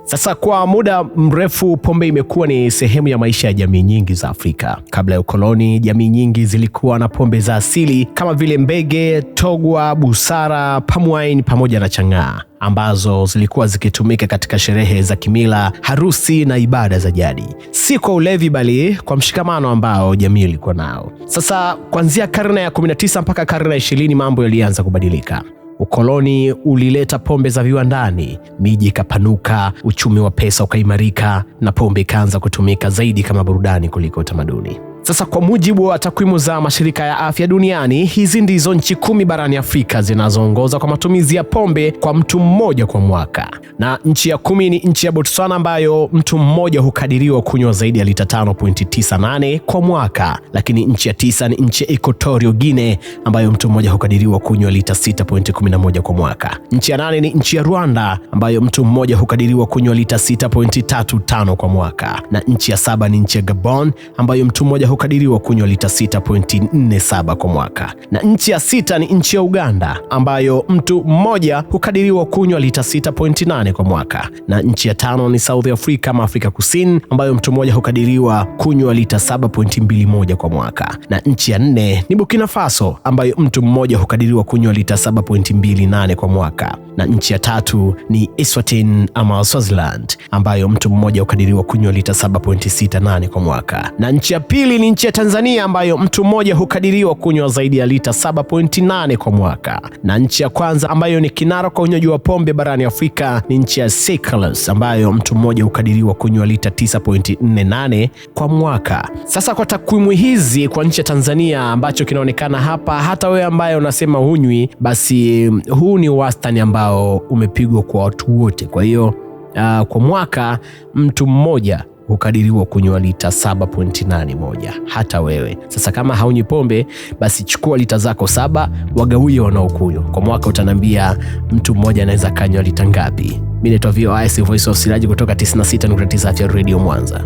Sasa kwa muda mrefu pombe imekuwa ni sehemu ya maisha ya jamii nyingi za Afrika. Kabla ya ukoloni, jamii nyingi zilikuwa na pombe za asili kama vile mbege, togwa, busara, palm wine pamoja na chang'aa, ambazo zilikuwa zikitumika katika sherehe za kimila, harusi na ibada za jadi. Si kwa ulevi bali kwa mshikamano ambao jamii ilikuwa nao. Sasa kuanzia karne ya 19 mpaka karne ya 20 mambo yalianza kubadilika. Ukoloni ulileta pombe za viwandani, miji ikapanuka, uchumi wa pesa ukaimarika na pombe ikaanza kutumika zaidi kama burudani kuliko utamaduni. Sasa kwa mujibu wa takwimu za mashirika ya afya duniani, hizi ndizo nchi 10 barani Afrika zinazoongoza kwa matumizi ya pombe kwa mtu mmoja kwa mwaka. Na nchi ya 10 ni nchi ya Botswana ambayo mtu mmoja hukadiriwa kunywa zaidi ya lita 5.98 kwa mwaka. Lakini nchi ya 9 ni nchi ya Equatorial Guinea ambayo mtu mmoja hukadiriwa kunywa lita 6.11 kwa mwaka. Nchi ya 8 ni nchi ya Rwanda ambayo mtu mmoja hukadiriwa kunywa lita 6.35 kwa mwaka. Na nchi ya 7 ni nchi ya Gabon ambayo mtu mmoja hukadiriwa kunywa lita 6.47 kwa mwaka. Na nchi ya 6 ni nchi ya Uganda ambayo mtu mmoja hukadiriwa kunywa lita 6.8 kwa mwaka. Na nchi ya 5 ni South Africa ama Afrika Kusini ambayo mtu mmoja hukadiriwa kunywa lita 7.21 kwa mwaka. Na nchi ya 4 ni Burkina Faso ambayo mtu mmoja hukadiriwa kunywa lita 7.28 kwa mwaka. Na nchi ya 3 ni Eswatini ama Swaziland ambayo mtu mmoja hukadiriwa kunywa lita 7.68 kwa mwaka. Na nchi ya pili ni nchi ya Tanzania ambayo mtu mmoja hukadiriwa kunywa zaidi ya lita 7.8 kwa mwaka. Na nchi ya kwanza ambayo ni kinara kwa unywaji wa pombe barani Afrika ni nchi ya Seychelles ambayo mtu mmoja hukadiriwa kunywa lita 9.48 kwa mwaka. Sasa kwa takwimu hizi kwa nchi ya Tanzania ambacho kinaonekana hapa, hata wewe ambaye unasema hunywi, basi huu ni wastani ambao umepigwa kwa watu wote. Kwa hiyo kwa mwaka mtu mmoja hukadiriwa kunywa lita 7.81 hata wewe. Sasa kama haunywi pombe, basi chukua lita zako 7 wagawie wanaokunywa. Kwa mwaka utanambia mtu mmoja anaweza kanywa lita ngapi. Mimi naitwa VOIC Voice of Siraji kutoka 96.9 Afya Radio Mwanza.